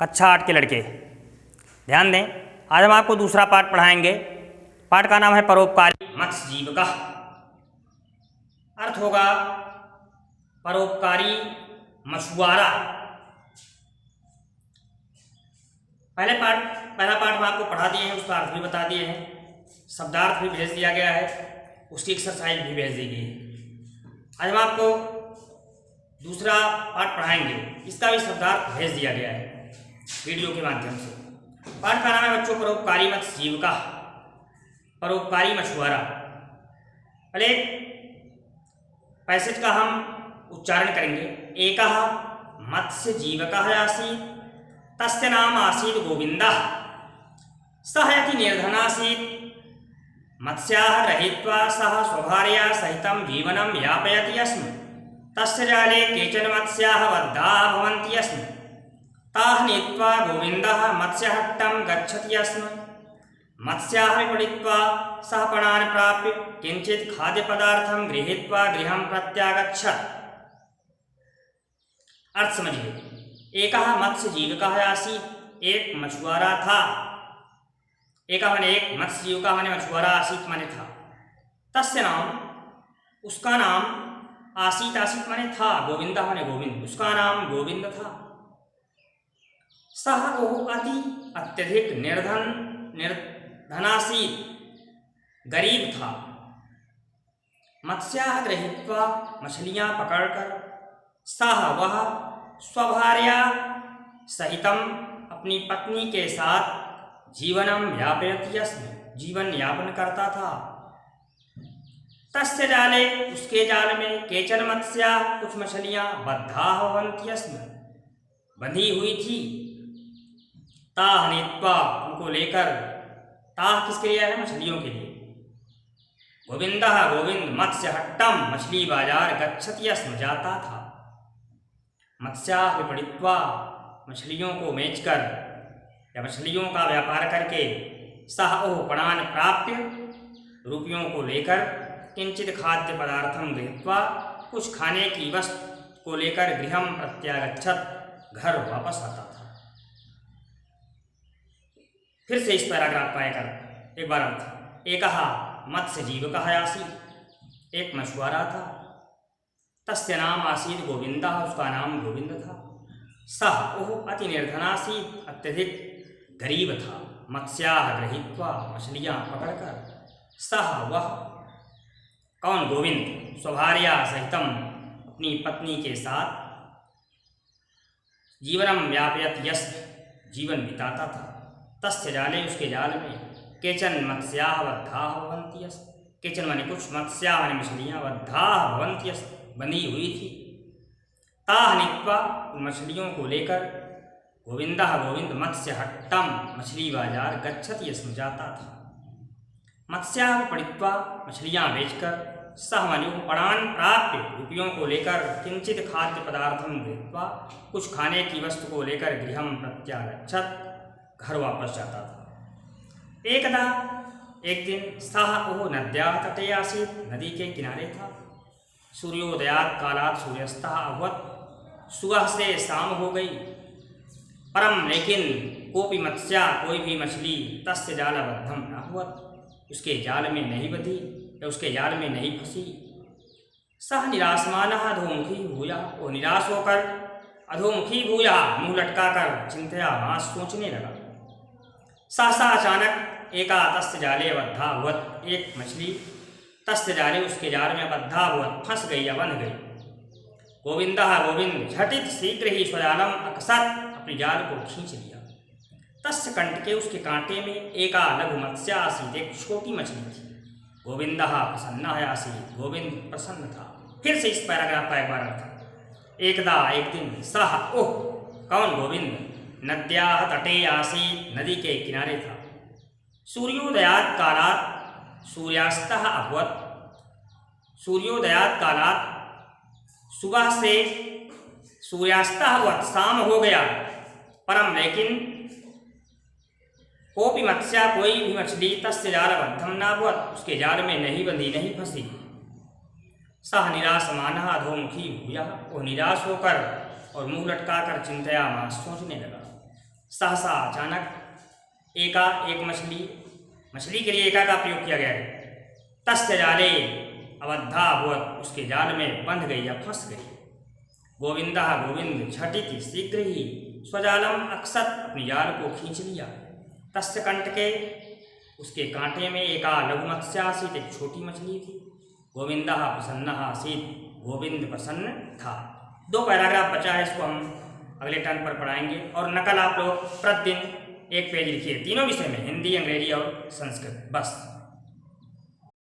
कक्षा 8 के लड़के ध्यान दें। आज हम आपको दूसरा पाठ पढ़ाएंगे। पाठ का नाम है परोपकारी मत्स्य जीविका। अर्थ होगा परोपकारी मछुआरा। पहला पाठ हम आपको पढ़ा दिए हैं, उसका अर्थ भी बता दिए हैं, शब्दार्थ भी भेज दिया गया है, उसकी एक्सरसाइज भी भेज दी गई है। आज हम आपको दूसरा पाठ पढ़ाएंगे, इसका भी शब्दार्थ भेज दिया गया है वीडियो के माध्यम से। पाठ का नाम है बच्चों परोपकारी मत्स्य जीविका, परोपकारी मछुआरा। पहले पैसेज का हम उच्चारण करेंगे। एकः मत्स्य जीवकः आसीत् तस्य नाम आसीत् गोविन्दः सः यति निर्धनासीत् मत्स्याः गृहीत्वा सः स्वभार्या सहितं जीवनं यापयति स्म। तस्य जाले केचन मत्स्याः बद्धाः भवन्ति स्म। ताः नीत्वा गोविन्दः मत्स्यहट्टं गच्छति स्म। मत्स्याः विपणित्वा सः पणान् प्राप्य किञ्चित् खाद्यपदार्थं गृहीत्वा गृहं प्रत्यागच्छत्। अर्थ समझिए। एकः मत्स्य जीविकः आसीत्, एक मछुआरा था। एकः माने एक, मत्स्य जीविका माने मछुआरा, आसीत् माने था। तस्य नाम, उसका नाम, आसीत् आसीत् माने था, गोविंदा माने गोविंद, उसका नाम गोविंद था। सह ओह अत्यधिक निर्धनासीत्, गरीब था। मत्स्याः गृहीत्वा मछलियां पकड़कर सह वह स्वभार्या सहितम अपनी पत्नी के साथ जीवनम यापयति स्म, जीवन यापन करता था। तस्य जाले, उसके जाल में केचन मत्स्या, कुछ मछलियां बद्धाः भवन्ति स्म, बंधी हुई थी। ताः नीत्वा, उनको लेकर, ताः किसके लिए है? मछलियों के लिए। गोविंदः गोविंद मत्स्य हट्टम, मछली बाजार गच्छति स्म, जाता था। मत्स्याः विपणित्वा, मछलियों को बेचकर या मछलियों का व्यापार करके, सह ओह पणान प्राप्य, रुपयों को लेकर, किंचित खाद्य पदार्थम गृहीत्वा, कुछ खाने की वस्तु को लेकर गृहम प्रत्यागच्छत, घर वापस आता था। फिर से इस पैराग्राफ का एक बार अर्थ। एकः मत्स्य जीविकः आसीत्, एक मछुआरा था। तस्य नाम आसीत् गोविंदः, उसका नाम गोविंद था। सह ओह अति निर्धनासीत्, अत्यधिक गरीब था। मत्स्याः गृहीत्वा, मछलियां पकड़कर, सह वह, कौन? गोविंद, स्वभार्या सहितम, अपनी पत्नी के साथ, जीवनम यापयति स्म, जीवन बिताता था। तस्य जाले, उसके जाल में, केचन मत्स्याः बद्धाः भवन्ति स्म, केचन माने कुछ, मत्स्या माने मछलियां, बद्धाः भवन्ति स्म, बंधी हुई थी। ताः नीत्वा, उन मछलियों को लेकर, गोविंदः गोविंद मत्स्य हट्टम, मछली बाजार गच्छति स्म, जाता था। मत्स्याः विपणित्वा, मछलियां बेचकर, सह माने पणान प्राप्य, रुपयों को लेकर, किंचित खाद्य पदार्थम गृहीत्वा, कुछ खाने की वस्तु को लेकर, गृहम प्रत्यागच्छत, घर वापस जाता था। एकदा, एक दिन, सह ओह नद्याः तटे आसीत्, नदी के किनारे था। सूर्योदयात् कालात् सूर्यास्तः अभवत्, सुबह से शाम हो गई। परम लेकिन कोपि मत्स्या, कोई भी मछली, तस्य जालबद्धम न हुवत्, उसके जाल में नहीं बंधी या उसके जाल में नहीं फंसी। सह निरासमानः अधोमुखी भूयः, वो निराश होकर अधोमुखी भूयः, मुंह लटकाकर, चिंतयामास, सोचने लगा। सहसा अचानक एका तस्य जाले बद्धा हुवत्, एक मछली तस्य जाले, उसके जाल में बद्धा हुवत्, फंस गई या बंध गई। गोविंदः गोविंद झटित शीघ्र ही स्वजालम अकसत, अपनी जाल को खींच लिया। तस्य कंटके, उसके कांटे में, एका लघु मत्स्या आसीत्, एक छोटी मछली थी। गोविंदः प्रसन्नः आसीत्, गोविंद प्रसन्न था। फिर से इस पैराग्राफ का एक बार अर्थ। एकदा, एक दिन, सह ओह, कौन? गोविंद, नद्याः तटे आसीत्, नदी के किनारे था। सूर्योदयात् कालात् सूर्यास्तः अभवत्, सूर्योदयात् कालात्, सुबह से सूर्यास्तः अभवत्, शाम हो गया। परम लेकिन, कोपि मत्स्या, कोई भी मछली, तस्य जालबद्धम न भवत्, उसके जाल में नहीं बंधी, नहीं फंसी। सह निरासमानः अधोमुखी भूयः, वो निराश होकर और मुंह लटकाकर, चिंतयामास, सोचने लगा। सहसा अचानक एका एक मछली के लिए एका का प्रयोग किया गया है। तस्य जाले अबद्धा अभवत् उसके जाल में बंध गई या फंस गई। गोविंदः गोविंद झटिति शीघ्र ही स्वजालम अक्षत अपनी जाल को खींच लिया। तस्य कंटके उसके कांटे में एका लघु मत्स्य आसीत एक छोटी मछली थी। गोविंदः प्रसन्नः आसीत गोविंद प्रसन्न था। 2 पैराग्राफ बचा है, इसको हम अगले टर्न पर पढ़ाएंगे। और नकल आप लोग प्रतिदिन 1 पेज लिखिए, तीनों विषय में, हिंदी, अंग्रेजी और संस्कृत, बस।